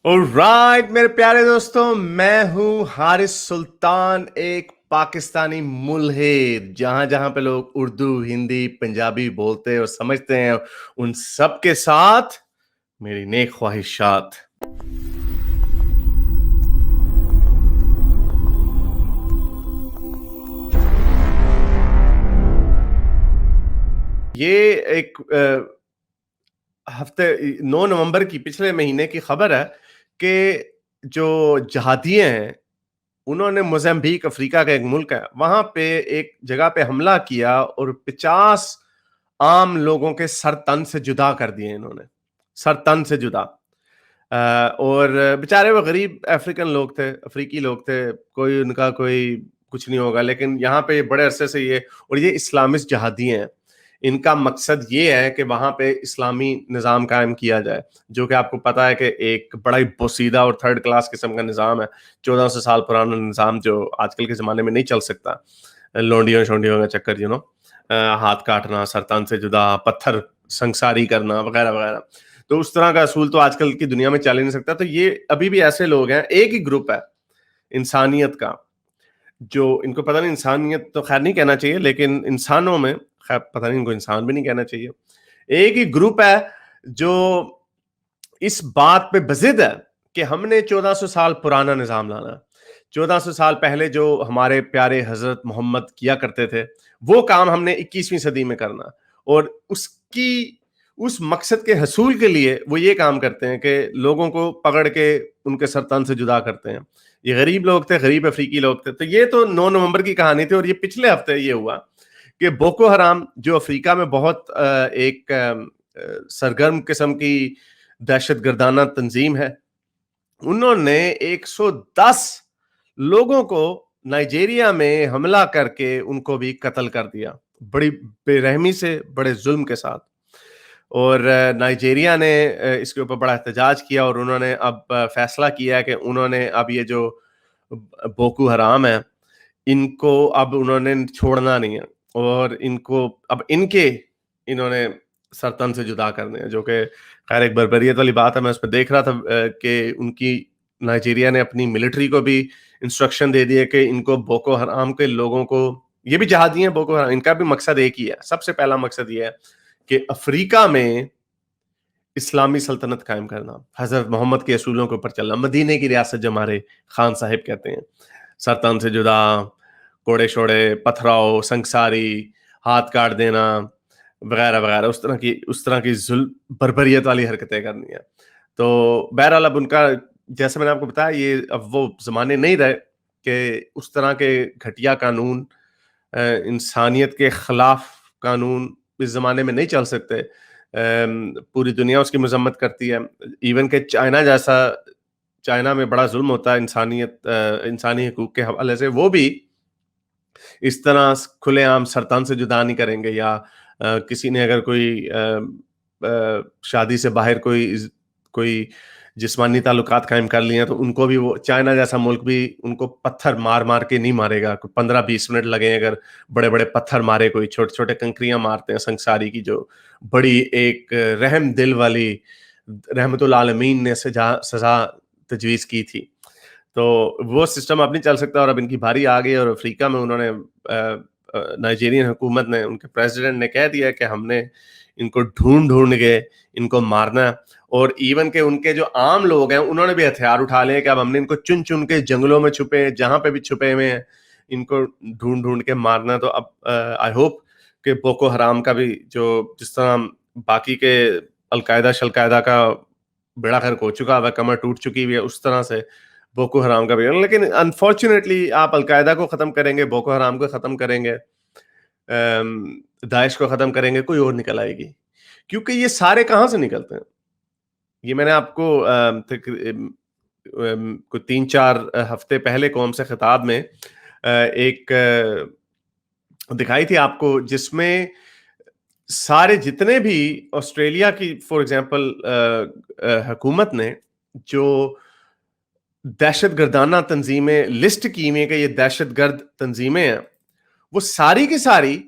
Alright मेरे प्यारे दोस्तों, मैं हूं हारिस सुल्तान, एक पाकिस्तानी मुल्हिद। जहां जहां पे लोग उर्दू, हिंदी, पंजाबी बोलते और समझते हैं, उन सब के साथ मेरी नेक ख्वाहिशात। ये एक हफ्ते 9 नवंबर की पिछले महीने की खबर है कि जो जहादिये हैं, उन्होंने मोज़ाम्बिक, अफ्रीका का एक मुल्क है, वहां पे एक जगह पे हमला किया और 50 आम लोगों के सर तन से जुदा कर दिए इन्होंने, सर तन से जुदा। और बेचारे वो गरीब अफ्रीकन लोग थे, अफ्रीकी लोग थे, कोई उनका कोई कुछ नहीं होगा, लेकिन यहाँ पे बड़े अरसे से ये इस्लामिस्ट जहादी हैं। इनका मकसद ये है कि वहां पे इस्लामी निज़ाम कायम किया जाए, जो कि आपको पता है कि एक बड़ा ही बोसीदा और थर्ड क्लास किस्म का निज़ाम है। 1400 साल पुराना निज़ाम जो आजकल के ज़माने में नहीं चल सकता। लोंडियों शोंडियों का चक्कर, हाथ काटना, सरतान से जुदा, पत्थर संसारी करना वगैरह वगैरह। तो उस तरह का असूल तो आजकल की दुनिया में चल ही नहीं सकता। तो ये अभी भी ऐसे लोग हैं, एक ही ग्रुप है इंसानियत का, जो इनको पता नहीं, इंसानियत तो खैर नहीं कहना चाहिए, लेकिन इंसानों में खैर पता नहीं, इनको इंसान भी नहीं कहना चाहिए। एक ही ग्रुप है जो इस बात पे बजिद है कि हमने 1400 साल पुराना निजाम लाना है। 1400 साल पहले जो हमारे प्यारे हजरत मोहम्मद किया करते थे, वो काम हमने 21वीं सदी में करना। और उस मकसद के हसूल के लिए वो ये काम करते हैं कि लोगों को पकड़ के उनके सरतन से जुदा करते हैं। ये गरीब लोग थे, गरीब अफ्रीकी लोग थे। तो ये तो 9 नवंबर की कहानी थी। और ये पिछले हफ्ते ये हुआ कि बोको हराम, जो अफ्रीका में बहुत एक सरगर्म किस्म की दहशत गर्दाना तंजीम है, उन्होंने 110 लोगों को नाइजीरिया में हमला करके उनको भी कत्ल कर दिया, बड़ी बेरहमी से, बड़े जुल्म के साथ। और नाइजीरिया ने इसके ऊपर बड़ा एहतजाज किया और उन्होंने अब फैसला किया है कि उन्होंने अब ये जो बोको हराम है, इनको अब उन्होंने छोड़ना नहीं है और इनको अब इन्होंने सरतन से जुदा करने हैं, जो कि खैर एक बर्बरियत वाली बात है। मैं उस पर देख रहा था कि उनकी नाइजीरिया ने अपनी मिलिट्री को भी इंस्ट्रक्शन दे दिए कि इनको बोको हराम के लोगों को, ये भी जहादी हैं बोको हराम, इनका भी मकसद एक ही है। सबसे पहला मकसद ये है कि अफ्रीका में इस्लामी सल्तनत कायम करना, हजरत मोहम्मद के असूलों के ऊपर चलना, मदीने की रियासत जो हमारे खान साहिब कहते हैं, सरतन से जुदा, कोड़े शोड़े, पथराव, संसारी, हाथ काट देना वगैरह वगैरह, उस तरह की बर्बरियत वाली हरकतें करनी है। तो बहरहाल अब उनका, जैसे मैंने आपको बताया, ये अब वो जमाने नहीं रहे कि उस तरह के घटिया कानून, इंसानियत के खिलाफ कानून इस जमाने में नहीं चल सकते। पूरी दुनिया उसकी मजम्मत करती है। इवन के चाइना में बड़ा जुल्म होता है इंसानी हकूक के हवाले से, वो भी इस तरह खुलेआम सरतान से जुदा नहीं करेंगे। या किसी ने अगर कोई शादी से बाहर कोई जिस्मानी ताल्लुकात कायम कर लिए हैं, तो उनको भी, वो चाइना जैसा मुल्क भी उनको पत्थर मार मार के नहीं मारेगा। 15-20 मिनट लगे अगर बड़े बड़े पत्थर मारे, कोई छोटे छोटे कंकरियां मारते हैं संसारी की, जो बड़ी एक रहम दिल वाली रहमतुल आलमीन ने सजा तजवीज़ की थी। तो वो सिस्टम अब नहीं चल सकता और अब इनकी बारी आ गई। और अफ्रीका में उन्होंने नाइजीरियन हुकूमत ने, उनके प्रेसिडेंट ने कह दिया कि हमने इनको ढूंढ ढूंढ के इनको मारना है। और इवन के उनके जो आम लोग हैं, उन्होंने भी हथियार उठा लिए कि अब हमने इनको चुन चुन के जंगलों में छुपे, जहां पे भी छुपे हुए हैं, इनको ढूंढ ढूंढ के मारना। तो अब आई होप कि बोको हराम का भी, जो जिस तरह बाकी के अलकायदा शलकायदा का बेड़ा गर्क हो चुका है, कमर टूट चुकी हुई है, उस तरह से बोको हराम का भी। लेकिन अनफॉर्चुनेटली आप अलकायदा को खत्म करेंगे, बोको हराम को खत्म करेंगे, दाइश को खत्म करेंगे, कोई और निकल आएगी। क्योंकि ये सारे कहां से निकलते हैं? ये मैंने आपको कोई 3-4 हफ्ते पहले कौम से खिताब में एक दिखाई थी आपको, जिसमें सारे जितने भी ऑस्ट्रेलिया की फॉर एग्जांपल हुकूमत ने जो दहशत गर्दाना तंजीमें लिस्ट की हुई कि ये दहशत गर्द तंजीमें हैं, वो सारी की सारी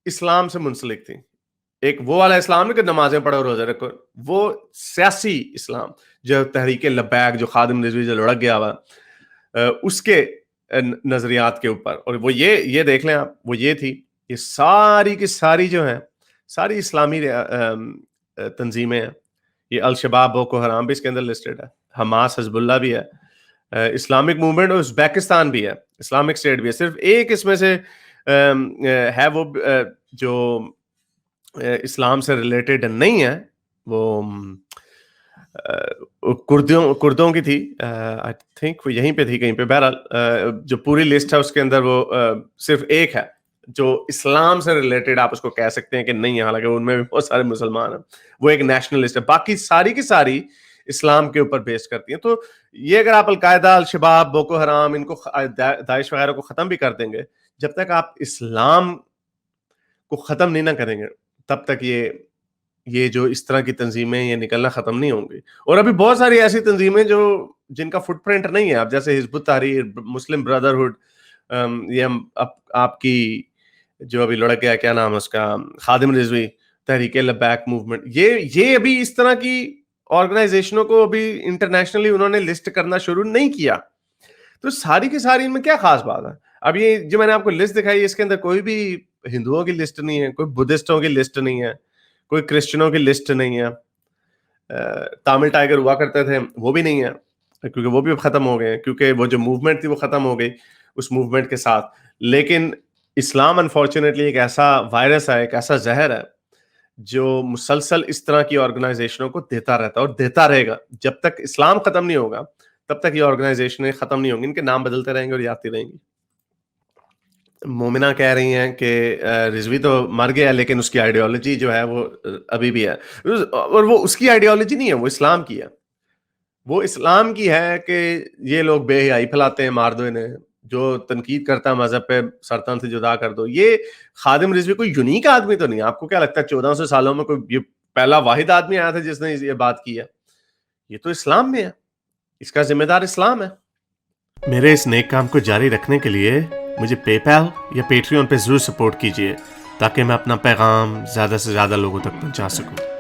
इस्लाम से मुंसलिक थी। एक वो वाला इस्लाम नहीं कि नमाजें पढ़ो रोजे रखो, वो सियासी इस्लाम, جو تحریک لبیک جو خادم رضوی جو لڑک گیا ہوا اس کے نظریات کے اوپر، اور وہ یہ دیکھ لیں آپ، وہ یہ تھی، یہ ساری کی ساری جو ہیں ساری اسلامی تنظیمیں ہیں، یہ الشباب بوکو حرام بھی اس کے اندر لسٹڈ ہے، حماس حزب اللہ بھی ہے، اسلامک موومنٹ اور ازبیکستان بھی ہے، اسلامک اسٹیٹ بھی ہے، صرف ایک اس میں سے ہے وہ جو اسلام سے ریلیٹڈ نہیں ہے، وہ کردوں کی تھی، آئی تھنک وہ یہیں پہ تھی کہیں پہ، بہرحال جو پوری لسٹ ہے اس کے اندر وہ صرف ایک ہے جو اسلام سے ریلیٹڈ آپ اس کو کہہ سکتے ہیں کہ نہیں ہے، حالانکہ ان میں بھی بہت سارے مسلمان ہیں، وہ ایک نیشنلسٹ ہے، باقی ساری کی ساری اسلام کے اوپر بیس کرتی ہیں. تو یہ اگر آپ القاعدہ، الشباب، بوکو حرام، ان کو داعش وغیرہ کو ختم بھی کر دیں گے، جب تک آپ اسلام کو ختم نہیں نہ کریں گے تب تک یہ جو اس طرح کی تنظیمیں یہ نکلنا ختم نہیں ہوں گی. اور ابھی بہت ساری ایسی تنظیمیں جو جن کا فٹ پرنٹ نہیں ہے، اب جیسے حزب التحریر، مسلم بردرہڈ، یہ آپ کی جو ابھی لڑک گیا کیا نام ہے اس کا، خادم رضوی، تحریک لبیک موومنٹ، یہ ابھی اس طرح کی آرگنائزیشنوں کو ابھی انٹرنیشنلی انہوں نے لسٹ کرنا شروع نہیں کیا. تو ساری کی ساری ان میں کیا خاص بات ہے؟ اب یہ جو میں نے آپ کو لسٹ دکھائی، اس کے اندر کوئی بھی ہندوؤں کی لسٹ نہیں ہے، کوئی بدھسٹوں کی لسٹ نہیں ہے، کوئی کرسچنوں کی لسٹ نہیں ہے، تامل ٹائیگر ہوا کرتے تھے وہ بھی نہیں ہے، کیونکہ وہ بھی ختم ہو گئے، کیونکہ وہ جو موومنٹ تھی وہ ختم ہو گئی اس موومنٹ کے ساتھ. لیکن اسلام انفارچونیٹلی ایک ایسا وائرس ہے، ایک ایسا زہر ہے جو مسلسل اس طرح کی آرگنائزیشنوں کو دیتا رہتا ہے اور دیتا رہے گا. جب تک اسلام ختم نہیں ہوگا تب تک یہ آرگنائزیشنیں ختم نہیں ہوں گی، ان کے نام بدلتے رہیں گے اور یہ آتی رہیں گی. مومنہ کہہ رہی ہیں کہ رضوی تو مر گیا لیکن اس کی آئیڈیالوجی جو ہے وہ ابھی بھی ہے، اور وہ اس کی آئیڈیالوجی نہیں ہے، وہ اسلام کی ہے. وہ اسلام کی ہے کہ یہ لوگ بے حیائی پھیلاتے ہیں، مار دو انہیں، جو تنقید کرتا ہے مذہب پہ سرطان سے جدا کر دو. یہ خادم رضوی کوئی یونیک آدمی تو نہیں. آپ کو کیا لگتا ہے 1400 سالوں میں کوئی یہ پہلا واحد آدمی آیا تھا جس نے یہ بات کی ہے؟ یہ تو اسلام میں ہے، اس کا ذمہ دار اسلام ہے. میرے اس نیک کام کو جاری رکھنے کے لیے مجھے پے پیل یا پیٹریون پہ ضرور سپورٹ کیجیے تاکہ میں اپنا پیغام زیادہ سے زیادہ لوگوں تک پہنچا سکوں.